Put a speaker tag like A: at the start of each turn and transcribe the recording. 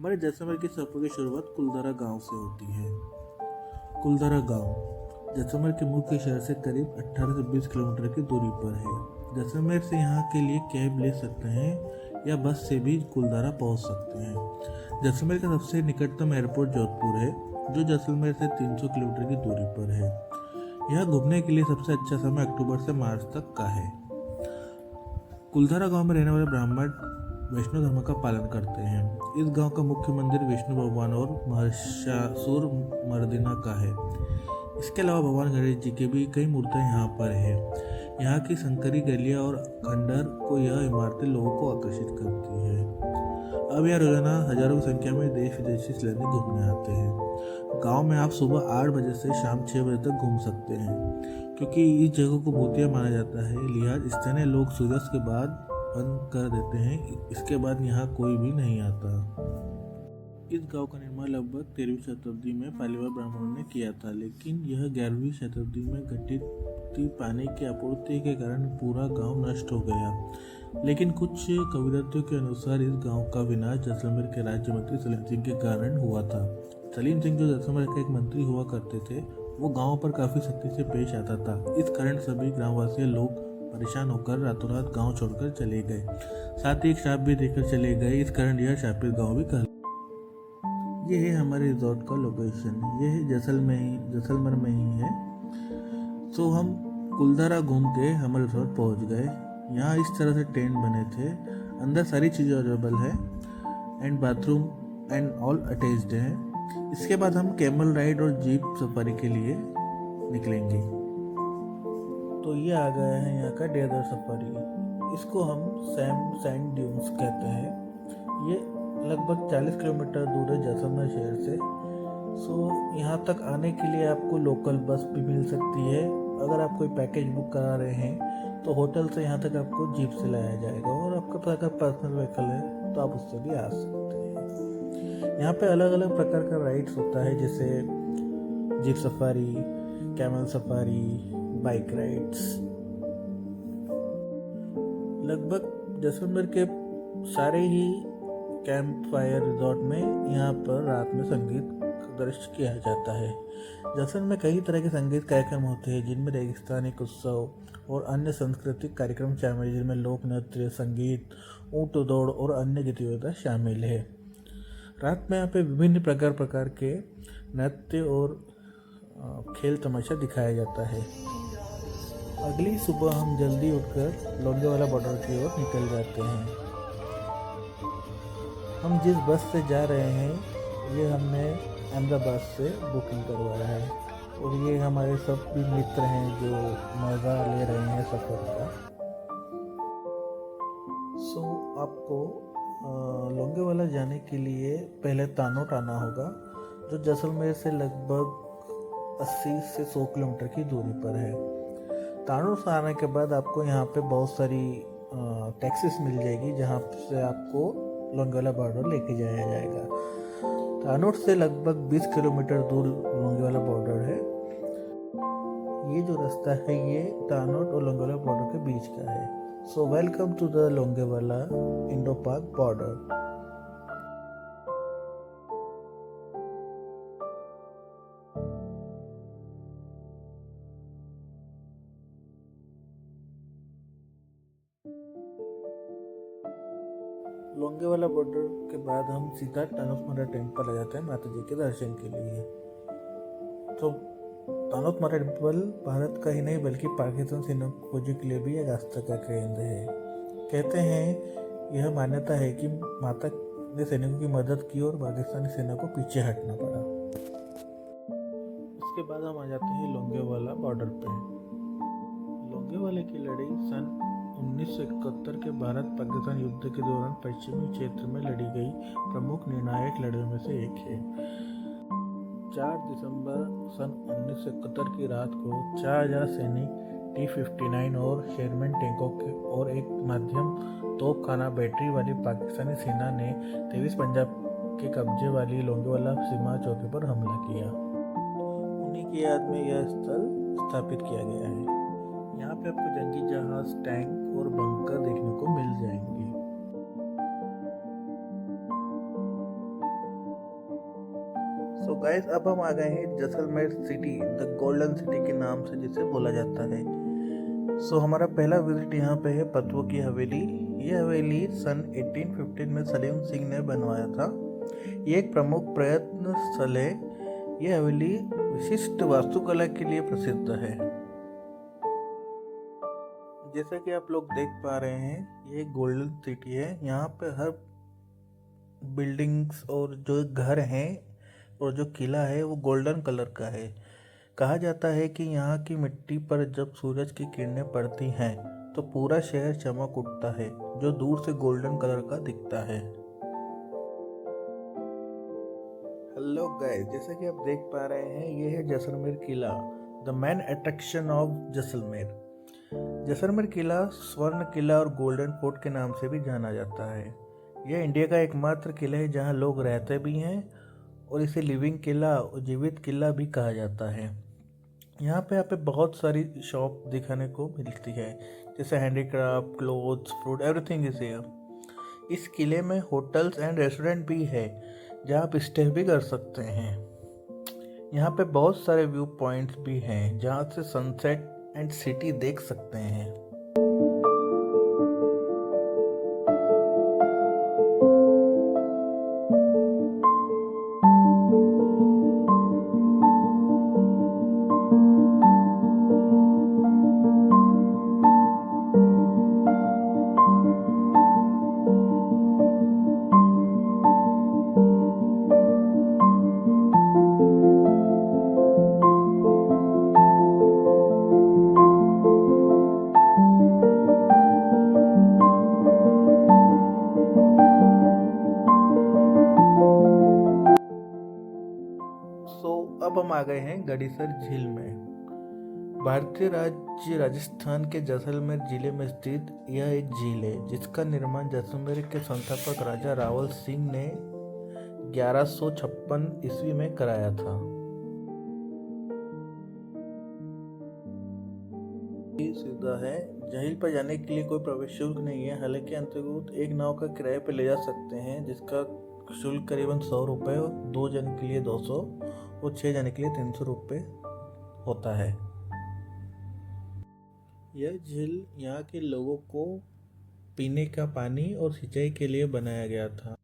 A: हमारे जैसलमेर की सफ़र की शुरुआत कुलधारा गांव से होती है। कुलधारा गांव जैसलमेर के मुख्य शहर से करीब 18 से 20 किलोमीटर की दूरी पर है। जैसलमेर से यहाँ के लिए कैब ले सकते हैं या बस से भी कुलधारा पहुँच सकते हैं। जैसलमेर का सबसे निकटतम एयरपोर्ट जोधपुर है, जो जैसलमेर से 300 किलोमीटर की दूरी पर है। यहाँ घूमने के लिए सबसे अच्छा समय अक्टूबर से मार्च तक का है। कुलधारा गांव में रहने वाले ब्राह्मण वैष्णव धर्म का पालन करते हैं। इस गांव का मुख्य मंदिर विष्णु भगवान और महिषासुर मर्दिना का है। इसके अलावा भगवान गणेश जी की भी कई मूर्तियां यहाँ पर है। यहाँ की संकरी गलियां और खंडहर को यह इमारतें लोगों को आकर्षित करती है। अब यहाँ रोजाना हजारों की संख्या में देश विदेशी सैलानी घूमने आते हैं। गांव में आप सुबह 8 बजे से शाम 6 बजे तक घूम सकते हैं। क्योंकि इस जगह को भूतिया माना जाता है, लिहाज स्थानीय लोग सूर्यास्त के बाद बंद कर देते हैं। इसके बाद यहाँ कोई भी नहीं आता। इस गांव का निर्माण लगभग 13वीं शताब्दी में पालीवाल ब्राह्मणों ने किया था, लेकिन यह 11वीं शताब्दी में घटित पानी की आपूर्ति के कारण पूरा गांव नष्ट हो गया। लेकिन कुछ कविरत्तियों के अनुसार इस गांव का विनाश जैसलमेर के राज्य मंत्री सलीम सिंह के कारण हुआ था। सलीम सिंह, जो जैसलमेर के एक मंत्री हुआ करते थे, वो गांव पर काफी सख्ती से पेश आता था। इस कारण सभी ग्रामवासी लोग परेशान होकर रातों रात गांव छोड़कर चले गए। साथ ही एक श्राप भी देकर चले गए। इस कारण यह शापित गांव भी कहा। ये है हमारे रिजॉर्ट का लोकेशन। ये है जैसलमेर में ही है। तो हम कुलधारा घूम के हमारे रिजॉर्ट पहुंच गए। यहाँ इस तरह से टेंट बने थे, अंदर सारी चीज़ें अवेलेबल है and bathroom and all attached है। इसके बाद हम कैमल राइड और जीप सफारी के लिए निकलेंगे। तो ये आ गया है यहाँ का डेजर्ट सफारी। इसको हम सैंड ड्यून्स कहते हैं। ये लगभग 40 किलोमीटर दूर है जैसलमेर शहर से। यहाँ तक आने के लिए आपको लोकल बस भी मिल सकती है। अगर आप कोई पैकेज बुक करा रहे हैं तो होटल से यहाँ तक आपको जीप से लाया जाएगा, और आपके पास अगर पर्सनल व्हीकल है तो आप उससे भी आ सकते हैं। यहाँ पे अलग अलग प्रकार का राइड्स होता है, जैसे jeep safari, camel safari, bike rides. लगभग जैसलमेर के सारे ही कैंप फायर रिजॉर्ट में यहाँ पर रात में संगीत दृश्य किया जाता है। जैसलमेर में कई तरह के संगीत कार्यक्रम होते हैं, जिनमें रेगिस्तानी उत्सव और अन्य सांस्कृतिक कार्यक्रम शामिल हैं, जिनमें लोक नृत्य, संगीत, ऊंट दौड़ और अन्य गतिविधियाँ शामिल है। रात में यहाँ पे विभिन्न प्रकार के नृत्य और खेल तमाशा दिखाया जाता है। अगली सुबह हम जल्दी उठकर लोंगेवाला बॉर्डर की ओर निकल जाते हैं। हम जिस बस से जा रहे हैं ये हमने अहमदाबाद से बुकिंग करवाया है, और ये हमारे सब भी मित्र हैं जो मज़ा ले रहे हैं सफ़र का। आपको लोंगेवाला जाने के लिए पहले तानोट आना होगा, जो जैसलमेर से लगभग 80 से 100 किलोमीटर की दूरी पर है। तानोट से आने के बाद आपको यहाँ पे बहुत सारी टैक्सीज मिल जाएगी, जहाँ से आपको लोंगेवाला बॉर्डर लेके जाया जाएगा। तानोट से लगभग 20 किलोमीटर दूर लोंगेवाला बॉर्डर है। ये जो रास्ता है ये तानोट और लोंगेवाला बॉर्डर के बीच का है। So welcome to the Longewala Indo Pak border. Longewala border के बाद हम सीधा तानोतमारा टेम्पल आ जाते हैं माता जी के दर्शन के लिए। तो तानोतमारा टेम्पल भारत का ही नहीं बल्कि पाकिस्तान सैनिकों की खोज के लिए भी एक आस्था का केंद्र है। कहते हैं, यह मान्यता है कि माता ने सैनिकों की मदद की और पाकिस्तानी सेना को पीछे हटना पड़ा। उसके बाद हम आ जाते हैं लोंगेवाला बॉर्डर पे। लोंगेवाला की लड़ाई सन 1971 के भारत पाकिस्तान युद्ध के दौरान पश्चिमी क्षेत्र में लड़ी गई प्रमुख निर्णायक लड़ाइयों में से एक है। 4 दिसंबर सन 1971 की रात को 4000 सैनिक T-59 और शेरमैन टैंकों और एक मध्यम तोपखाना बैटरी वाली पाकिस्तानी सेना ने 23 पंजाब के कब्जे वाली लोंगेवाला सीमा चौकी पर हमला किया। उन्हीं की याद में यह स्थल स्थापित किया गया है। यहाँ पे आपको जंगी जहाज, टैंक और बंकर देखने को मिल जाएंगे। सो गाइस अब हम आ गए हैं Jaisalmer city, the golden city के नाम से जिसे बोला जाता है। सो हमारा पहला विजिट यहाँ पे है पतवो की हवेली। ये हवेली सन 1815 में सलीम सिंह ने बनवाया था। ये एक प्रमुख प्रयत्न स्थल है। ये हवेली विशिष्ट वास्तुकला के लिए प्रसिद्ध है। जैसा कि आप लोग देख पा रहे हैं, ये गोल्डन सिटी है। यहाँ पे हर बिल्डिंग्स और जो घर हैं और जो किला है वो गोल्डन कलर का है। कहा जाता है कि यहाँ की मिट्टी पर जब सूरज की किरणें पड़ती हैं तो पूरा शहर चमक उठता है, जो दूर से गोल्डन कलर का दिखता है। हेलो गाइस, जैसा कि आप देख पा रहे हैं, ये है जैसलमेर किला, the main attraction of Jaisalmer. Jaisalmer किला स्वर्ण किला और गोल्डन फोर्ट के नाम से भी जाना जाता है। यह इंडिया का एकमात्र किला है जहां लोग रहते भी हैं और इसे लिविंग किला और जीवित किला भी कहा जाता है। यहाँ पे बहुत सारी शॉप दिखाने को मिलती है, जैसे handicraft, clothes, fruit, everything is here. इस किले में होटल्स एंड रेस्टोरेंट भी है जहाँ आप स्टे भी कर सकते हैं। यहाँ पे बहुत सारे व्यू पॉइंट्स भी हैं जहाँ से सनसेट एंड सिटी देख सकते हैं। अब हम आ गए हैं गड़ीसर झील में। भारतीय राज्य राजस्थान के जैसलमेर जिले में स्थित यह एक झील है जिसका निर्माण जैसलमेर के संस्थापक राजा रावल सिंह ने 1156 ईस्वी में कराया था। सीधा है। झील पर जाने के लिए कोई प्रवेश शुल्क नहीं है, हालांकि अंतर्गत एक नाव का किराए पर ले जा सकते हैं जिसका शुल्क करीबन 100 रुपये, 2 जन के लिए 200 और 6 जने के लिए 300 रुपये होता है। यह झील यहाँ के लोगों को पीने का पानी और सिंचाई के लिए बनाया गया था।